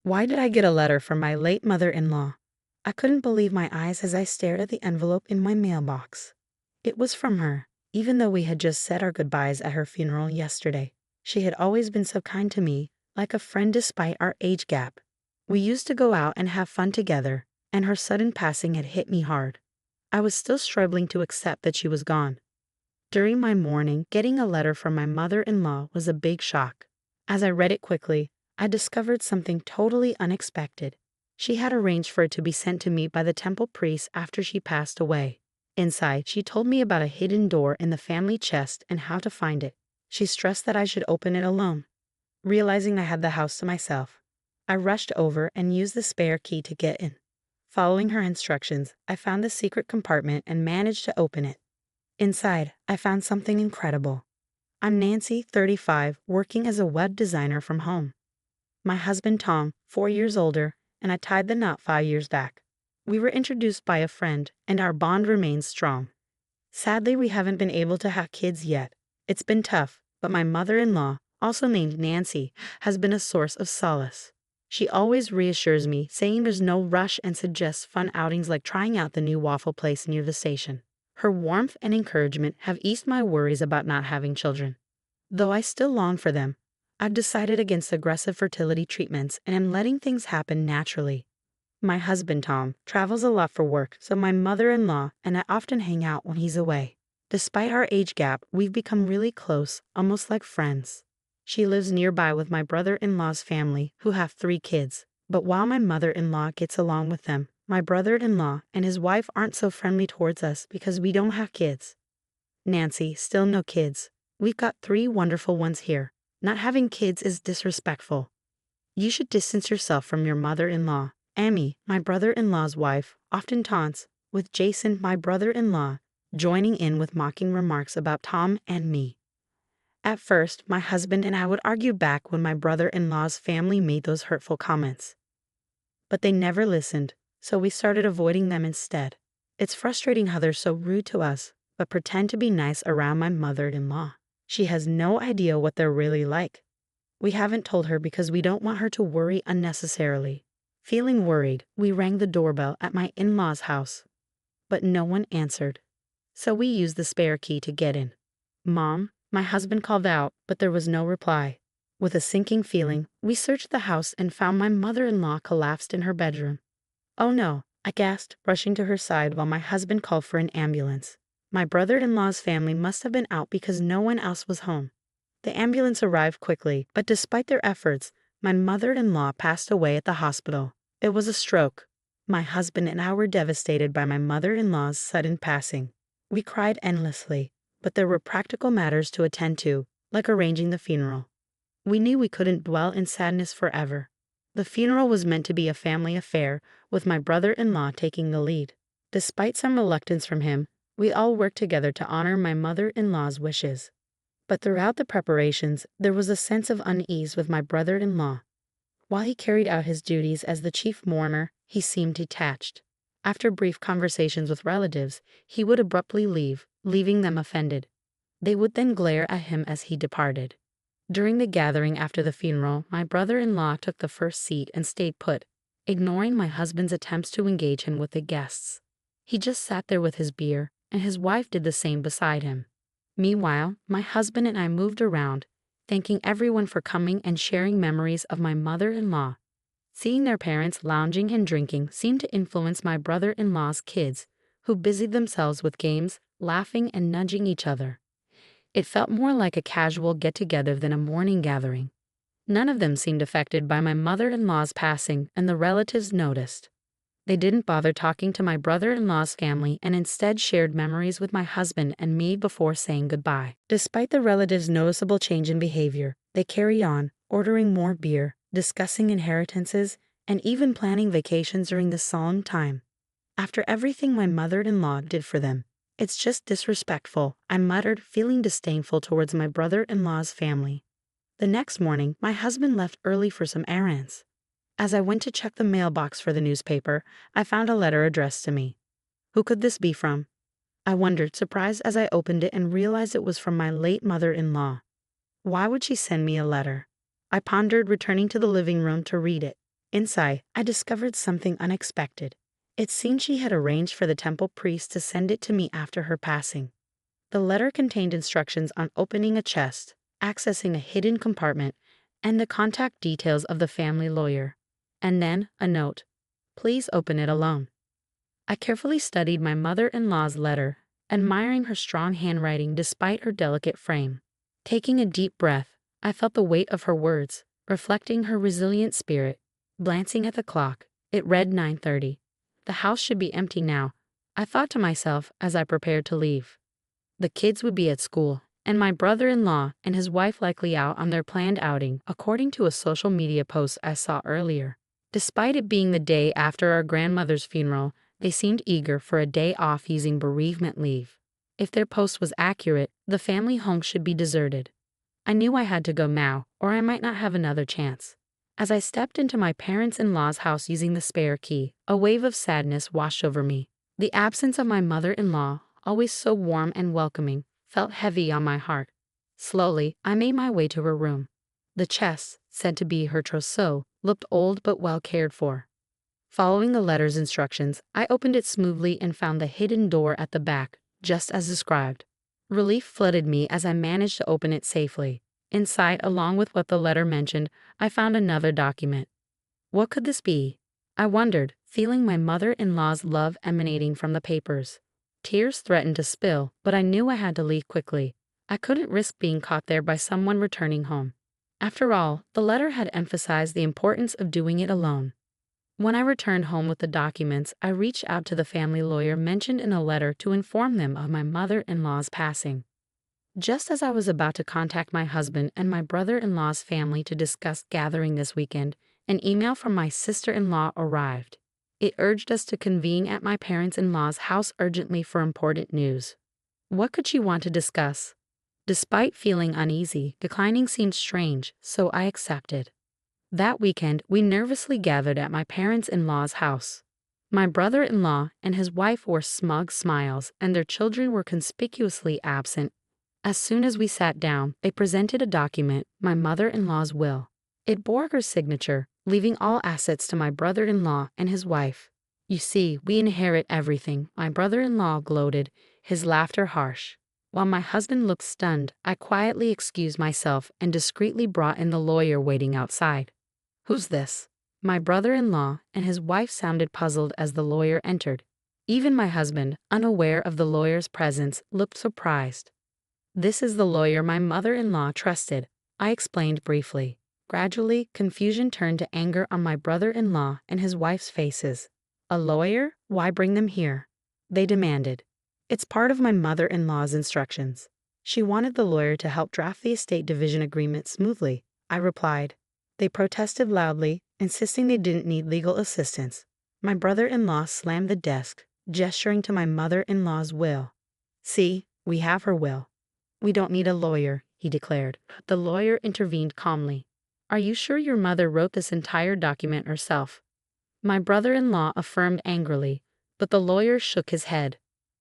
Why did I get a letter from my late mother-in-law? I couldn't believe my eyes as I stared at the envelope in my mailbox. It was from her, even though we had just said our goodbyes at her funeral yesterday. She had always been so kind to me, like a friend despite our age gap. We used to go out and have fun together, and her sudden passing had hit me hard. I was still struggling to accept that she was gone. During my mourning, getting a letter from my mother-in-law was a big shock. As I read it quickly, I discovered something totally unexpected. She had arranged for it to be sent to me by the temple priest after she passed away. Inside, she told me about a hidden door in the family chest and how to find it. She stressed that I should open it alone. Realizing I had the house to myself, I rushed over and used the spare key to get in. Following her instructions, I found the secret compartment and managed to open it. Inside, I found something incredible. I'm Nancy, 35, working as a web designer from home. My husband Tom, 4 years older, and I tied the knot 5 years back. We were introduced by a friend, and our bond remains strong. Sadly, we haven't been able to have kids yet. It's been tough, but my mother-in-law, also named Nancy, has been a source of solace. She always reassures me, saying there's no rush and suggests fun outings like trying out the new waffle place near the station. Her warmth and encouragement have eased my worries about not having children. Though I still long for them, I've decided against aggressive fertility treatments and am letting things happen naturally. My husband, Tom, travels a lot for work, so my mother-in-law and I often hang out when he's away. Despite our age gap, we've become really close, almost like friends. She lives nearby with my brother-in-law's family, who have 3 kids. But while my mother-in-law gets along with them, my brother-in-law and his wife aren't so friendly towards us because we don't have kids. Nancy, still no kids. We've got 3 wonderful ones here. Not having kids is disrespectful. You should distance yourself from your mother-in-law. Amy, my brother-in-law's wife, often taunts, with Jason, my brother-in-law, joining in with mocking remarks about Tom and me. At first, my husband and I would argue back when my brother-in-law's family made those hurtful comments. But they never listened, so we started avoiding them instead. It's frustrating how they're so rude to us, but pretend to be nice around my mother-in-law. She has no idea what they're really like. We haven't told her because we don't want her to worry unnecessarily. Feeling worried, we rang the doorbell at my in-laws' house, but no one answered. So we used the spare key to get in. "Mom," my husband called out, but there was no reply. With a sinking feeling, we searched the house and found my mother-in-law collapsed in her bedroom. "Oh no," I gasped, rushing to her side while my husband called for an ambulance. My brother-in-law's family must have been out because no one else was home. The ambulance arrived quickly, but despite their efforts, my mother-in-law passed away at the hospital. It was a stroke. My husband and I were devastated by my mother-in-law's sudden passing. We cried endlessly, but there were practical matters to attend to, like arranging the funeral. We knew we couldn't dwell in sadness forever. The funeral was meant to be a family affair, with my brother-in-law taking the lead. Despite some reluctance from him, we all worked together to honor my mother-in-law's wishes. But throughout the preparations, there was a sense of unease with my brother-in-law. While he carried out his duties as the chief mourner, he seemed detached. After brief conversations with relatives, he would abruptly leave, leaving them offended. They would then glare at him as he departed. During the gathering after the funeral, my brother-in-law took the first seat and stayed put, ignoring my husband's attempts to engage him with the guests. He just sat there with his beer, and his wife did the same beside him. Meanwhile, my husband and I moved around, thanking everyone for coming and sharing memories of my mother-in-law. Seeing their parents lounging and drinking seemed to influence my brother-in-law's kids, who busied themselves with games, laughing and nudging each other. It felt more like a casual get-together than a mourning gathering. None of them seemed affected by my mother-in-law's passing, and the relatives noticed. They didn't bother talking to my brother-in-law's family and instead shared memories with my husband and me before saying goodbye. Despite the relatives' noticeable change in behavior, they carried on, ordering more beer, discussing inheritances, and even planning vacations during this solemn time. After everything my mother-in-law did for them, "It's just disrespectful," I muttered, feeling disdainful towards my brother-in-law's family. The next morning, my husband left early for some errands. As I went to check the mailbox for the newspaper, I found a letter addressed to me. Who could this be from? I wondered, surprised as I opened it and realized it was from my late mother-in-law. Why would she send me a letter? I pondered, returning to the living room to read it. Inside, I discovered something unexpected. It seemed she had arranged for the temple priest to send it to me after her passing. The letter contained instructions on opening a chest, accessing a hidden compartment, and the contact details of the family lawyer. And then, a note. Please open it alone. I carefully studied my mother-in-law's letter, admiring her strong handwriting despite her delicate frame. Taking a deep breath, I felt the weight of her words, reflecting her resilient spirit. Glancing at the clock, it read 9:30. The house should be empty now, I thought to myself as I prepared to leave. The kids would be at school, and my brother-in-law and his wife likely out on their planned outing, according to a social media post I saw earlier. Despite it being the day after our grandmother's funeral, they seemed eager for a day off using bereavement leave. If their post was accurate, the family home should be deserted. I knew I had to go now, or I might not have another chance. As I stepped into my parents-in-law's house using the spare key, a wave of sadness washed over me. The absence of my mother-in-law, always so warm and welcoming, felt heavy on my heart. Slowly, I made my way to her room. The chest, said to be her trousseau, looked old but well cared for. Following the letter's instructions, I opened it smoothly and found the hidden door at the back, just as described. Relief flooded me as I managed to open it safely. Inside, along with what the letter mentioned, I found another document. What could this be? I wondered, feeling my mother-in-law's love emanating from the papers. Tears threatened to spill, but I knew I had to leave quickly. I couldn't risk being caught there by someone returning home. After all, the letter had emphasized the importance of doing it alone. When I returned home with the documents, I reached out to the family lawyer mentioned in a letter to inform them of my mother-in-law's passing. Just as I was about to contact my husband and my brother-in-law's family to discuss gathering this weekend, an email from my sister-in-law arrived. It urged us to convene at my parents-in-law's house urgently for important news. What could she want to discuss? Despite feeling uneasy, declining seemed strange, so I accepted. That weekend, we nervously gathered at my parents-in-law's house. My brother-in-law and his wife wore smug smiles, and their children were conspicuously absent. As soon as we sat down, they presented a document, my mother-in-law's will. It bore her signature, leaving all assets to my brother-in-law and his wife. You see, we inherit everything, my brother-in-law gloated, his laughter harsh. While my husband looked stunned, I quietly excused myself and discreetly brought in the lawyer waiting outside. Who's this? My brother-in-law and his wife sounded puzzled as the lawyer entered. Even my husband, unaware of the lawyer's presence, looked surprised. This is the lawyer my mother-in-law trusted, I explained briefly. Gradually, confusion turned to anger on my brother-in-law and his wife's faces. A lawyer? Why bring them here? They demanded. It's part of my mother-in-law's instructions. She wanted the lawyer to help draft the estate division agreement smoothly, I replied. They protested loudly, insisting they didn't need legal assistance. My brother-in-law slammed the desk, gesturing to my mother-in-law's will. See, we have her will. We don't need a lawyer, he declared. The lawyer intervened calmly. Are you sure your mother wrote this entire document herself? My brother-in-law affirmed angrily, but the lawyer shook his head.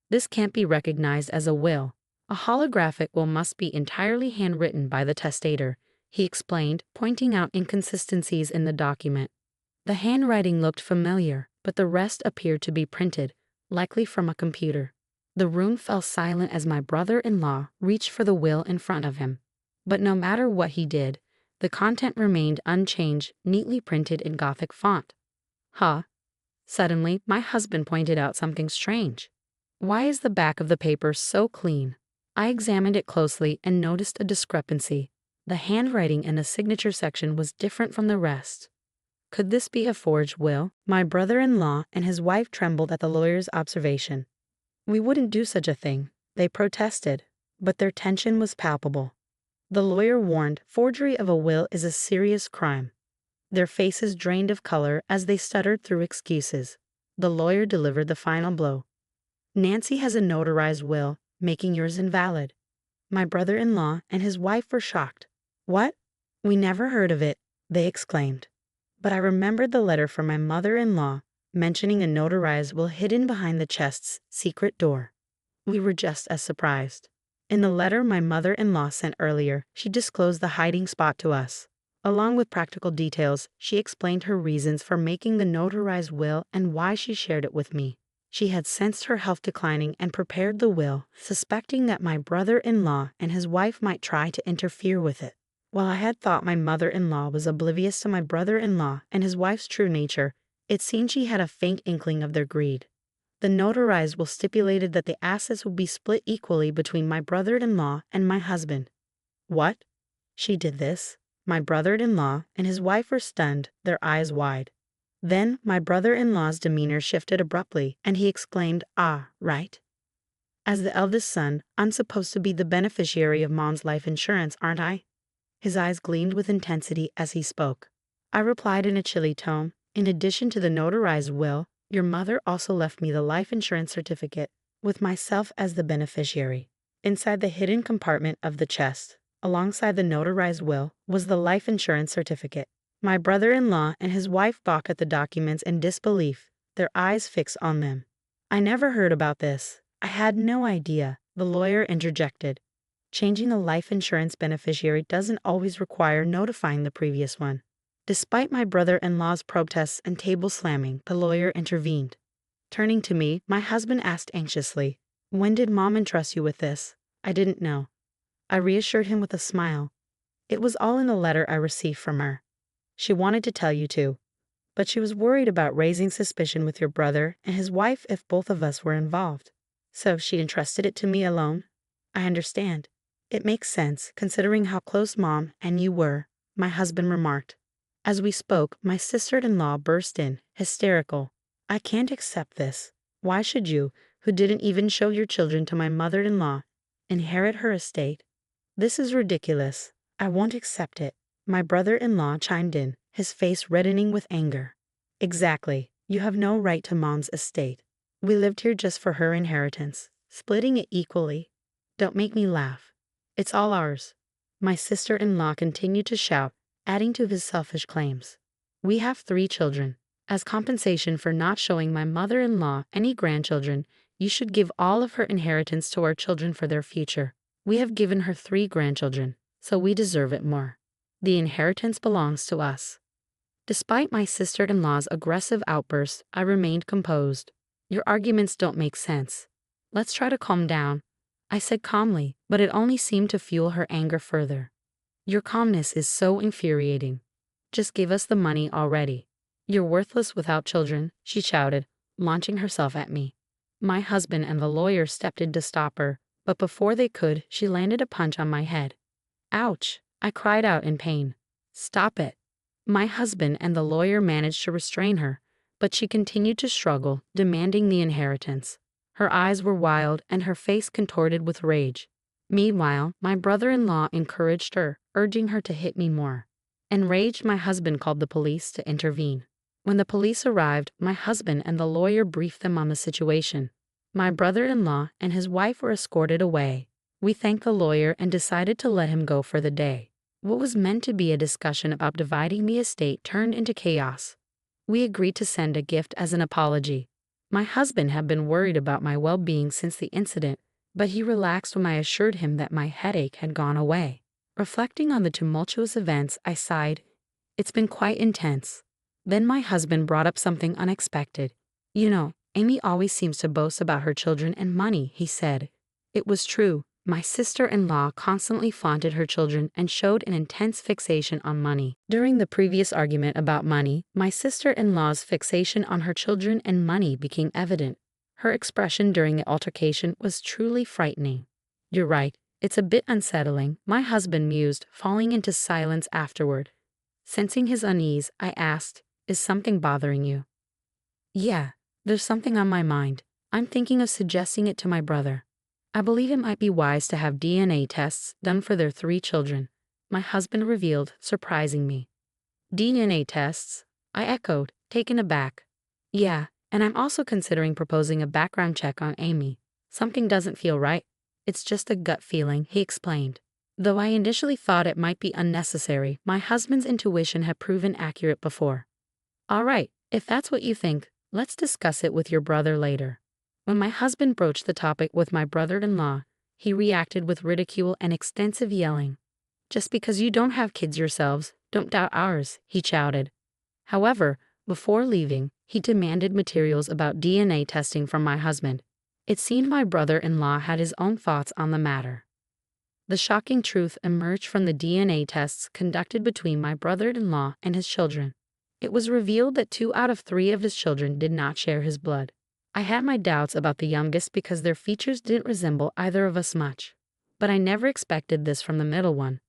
This can't be recognized as a will. A holographic will must be entirely handwritten by the testator, he explained, pointing out inconsistencies in the document. The handwriting looked familiar, but the rest appeared to be printed, likely from a computer. The room fell silent as my brother-in-law reached for the will in front of him. But no matter what he did, the content remained unchanged, neatly printed in Gothic font. Huh? Suddenly, my husband pointed out something strange. Why is the back of the paper so clean? I examined it closely and noticed a discrepancy. The handwriting in the signature section was different from the rest. Could this be a forged will? My brother-in-law and his wife trembled at the lawyer's observation. We wouldn't do such a thing, they protested, but their tension was palpable. The lawyer warned forgery of a will is a serious crime. Their faces drained of color as they stuttered through excuses. The lawyer delivered the final blow. Nancy has a notarized will, making yours invalid. My brother-in-law and his wife were shocked. What? We never heard of it, they exclaimed. But I remembered the letter from my mother-in-law mentioning a notarized will hidden behind the chest's secret door. We were just as surprised. In the letter my mother-in-law sent earlier, she disclosed the hiding spot to us. Along with practical details, she explained her reasons for making the notarized will and why she shared it with me. She had sensed her health declining and prepared the will, suspecting that my brother-in-law and his wife might try to interfere with it. While I had thought my mother-in-law was oblivious to my brother-in-law and his wife's true nature, it seemed she had a faint inkling of their greed. The notarized will stipulated that the assets would be split equally between my brother-in-law and my husband. What? She did this? My brother-in-law and his wife were stunned, their eyes wide. Then my brother-in-law's demeanor shifted abruptly, and he exclaimed, "Ah, right. As the eldest son, I'm supposed to be the beneficiary of Mom's life insurance, aren't I?" His eyes gleamed with intensity as he spoke. I replied in a chilly tone, "In addition to the notarized will, your mother also left me the life insurance certificate, with myself as the beneficiary." Inside the hidden compartment of the chest, alongside the notarized will, was the life insurance certificate. My brother-in-law and his wife balked at the documents in disbelief, their eyes fixed on them. "I never heard about this. I had no idea," the lawyer interjected. "Changing a life insurance beneficiary doesn't always require notifying the previous one." Despite my brother-in-law's protests and table slamming, the lawyer intervened. Turning to me, my husband asked anxiously, "When did Mom entrust you with this?" "I didn't know." I reassured him with a smile. "It was all in a letter I received from her. She wanted to tell you too, but she was worried about raising suspicion with your brother and his wife if both of us were involved. So she entrusted it to me alone." "I understand. It makes sense, considering how close Mom and you were," my husband remarked. As we spoke, my sister-in-law burst in, hysterical. "I can't accept this. Why should you, who didn't even show your children to my mother-in-law, inherit her estate? This is ridiculous. I won't accept it." My brother-in-law chimed in, his face reddening with anger. "Exactly. You have no right to Mom's estate. We lived here just for her inheritance. Splitting it equally. Don't make me laugh. It's all ours." My sister-in-law continued to shout, adding to his selfish claims. "We have 3 children. As compensation for not showing my mother-in-law any grandchildren, you should give all of her inheritance to our children for their future. We have given her 3 grandchildren, so we deserve it more. The inheritance belongs to us." Despite my sister-in-law's aggressive outburst, I remained composed. "Your arguments don't make sense. Let's try to calm down," I said calmly, but it only seemed to fuel her anger further. "Your calmness is so infuriating. Just give us the money already. You're worthless without children," she shouted, launching herself at me. My husband and the lawyer stepped in to stop her, but before they could, she landed a punch on my head. "Ouch!" I cried out in pain. "Stop it." My husband and the lawyer managed to restrain her, but she continued to struggle, demanding the inheritance. Her eyes were wild and her face contorted with rage. Meanwhile, my brother-in-law encouraged her, urging her to hit me more. Enraged, my husband called the police to intervene. When the police arrived, my husband and the lawyer briefed them on the situation. My brother-in-law and his wife were escorted away. We thanked the lawyer and decided to let him go for the day. What was meant to be a discussion about dividing the estate turned into chaos. We agreed to send a gift as an apology. My husband had been worried about my well-being since the incident, but he relaxed when I assured him that my headache had gone away. Reflecting on the tumultuous events, I sighed. It's been quite intense. Then my husband brought up something unexpected. "You know, Amy always seems to boast about her children and money," he said. It was true. My sister-in-law constantly flaunted her children and showed an intense fixation on money. During the previous argument about money, my sister-in-law's fixation on her children and money became evident. Her expression during the altercation was truly frightening. "You're right, it's a bit unsettling," my husband mused, falling into silence afterward. Sensing his unease, I asked, "Is something bothering you?" "Yeah, there's something on my mind. I'm thinking of suggesting it to my brother. I believe it might be wise to have DNA tests done for their 3 children," my husband revealed, surprising me. "DNA tests?" I echoed, taken aback. "Yeah, and I'm also considering proposing a background check on Amy. Something doesn't feel right. It's just a gut feeling," he explained. Though I initially thought it might be unnecessary, my husband's intuition had proven accurate before. "All right, if that's what you think, let's discuss it with your brother later." When my husband broached the topic with my brother-in-law, he reacted with ridicule and extensive yelling. Just because you don't have kids yourselves, don't doubt ours, he shouted. However, before leaving, he demanded materials about DNA testing from my husband. It seemed my brother-in-law had his own thoughts on the matter. The shocking truth emerged from the DNA tests conducted between my brother-in-law and his children. It was revealed that 2 out of 3 of his children did not share his blood. I had my doubts about the youngest because their features didn't resemble either of us much. But I never expected this from the middle one.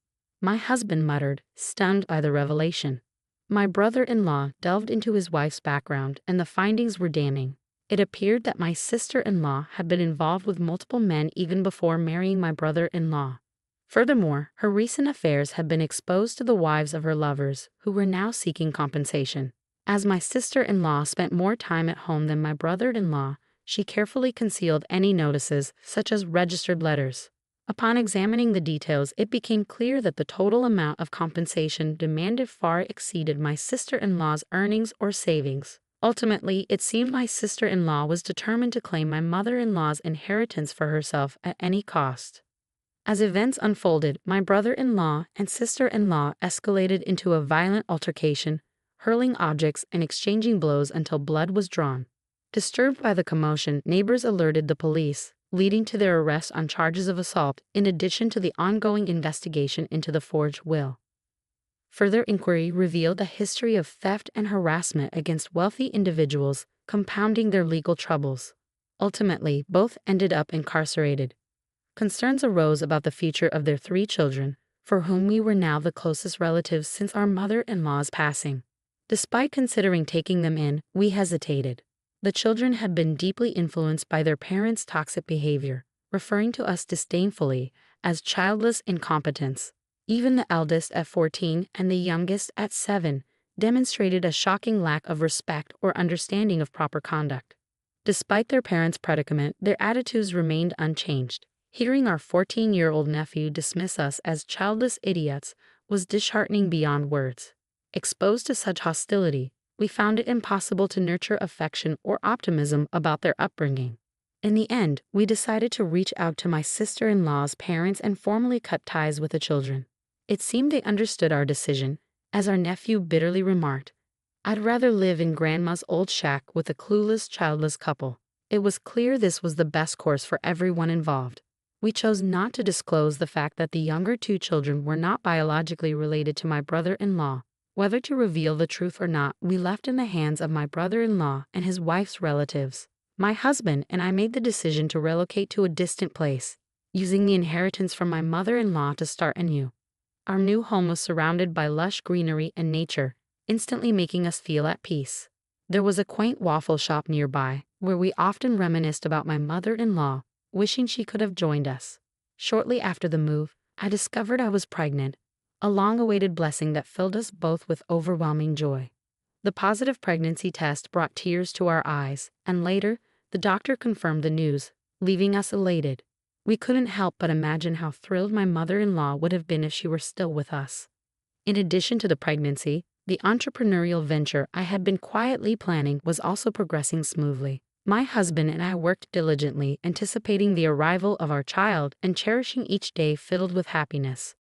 My husband muttered, stunned by the revelation. My brother-in-law delved into his wife's background, and the findings were damning. It appeared that my sister-in-law had been involved with multiple men even before marrying my brother-in-law. Furthermore, her recent affairs had been exposed to the wives of her lovers, who were now seeking compensation. As my sister-in-law spent more time at home than my brother-in-law, she carefully concealed any notices, such as registered letters. Upon examining the details, it became clear that the total amount of compensation demanded far exceeded my sister-in-law's earnings or savings. Ultimately, it seemed my sister-in-law was determined to claim my mother-in-law's inheritance for herself at any cost. As events unfolded, my brother-in-law and sister-in-law escalated into a violent altercation, hurling objects and exchanging blows until blood was drawn. Disturbed by the commotion, neighbors alerted the police, leading to their arrest on charges of assault, in addition to the ongoing investigation into the forged will. Further inquiry revealed a history of theft and harassment against wealthy individuals, compounding their legal troubles. Ultimately, both ended up incarcerated. Concerns arose about the future of their 3 children, for whom we were now the closest relatives since our mother-in-law's passing. Despite considering taking them in, we hesitated. The children had been deeply influenced by their parents' toxic behavior, referring to us disdainfully as childless incompetence. Even the eldest at 14 and the youngest at 7 demonstrated a shocking lack of respect or understanding of proper conduct. Despite their parents' predicament, their attitudes remained unchanged. Hearing our 14-year-old nephew dismiss us as childless idiots was disheartening beyond words. Exposed to such hostility, we found it impossible to nurture affection or optimism about their upbringing. In the end, we decided to reach out to my sister-in-law's parents and formally cut ties with the children. It seemed they understood our decision, as our nephew bitterly remarked, "I'd rather live in Grandma's old shack with a clueless, childless couple." It was clear this was the best course for everyone involved. We chose not to disclose the fact that the younger 2 children were not biologically related to my brother-in-law. Whether to reveal the truth or not, we left in the hands of my brother-in-law and his wife's relatives. My husband and I made the decision to relocate to a distant place, using the inheritance from my mother-in-law to start anew. Our new home was surrounded by lush greenery and nature, instantly making us feel at peace. There was a quaint waffle shop nearby, where we often reminisced about my mother-in-law, wishing she could have joined us. Shortly after the move, I discovered I was pregnant, a long-awaited blessing that filled us both with overwhelming joy. The positive pregnancy test brought tears to our eyes, and later, the doctor confirmed the news, leaving us elated. We couldn't help but imagine how thrilled my mother-in-law would have been if she were still with us. In addition to the pregnancy, the entrepreneurial venture I had been quietly planning was also progressing smoothly. My husband and I worked diligently, anticipating the arrival of our child and cherishing each day filled with happiness.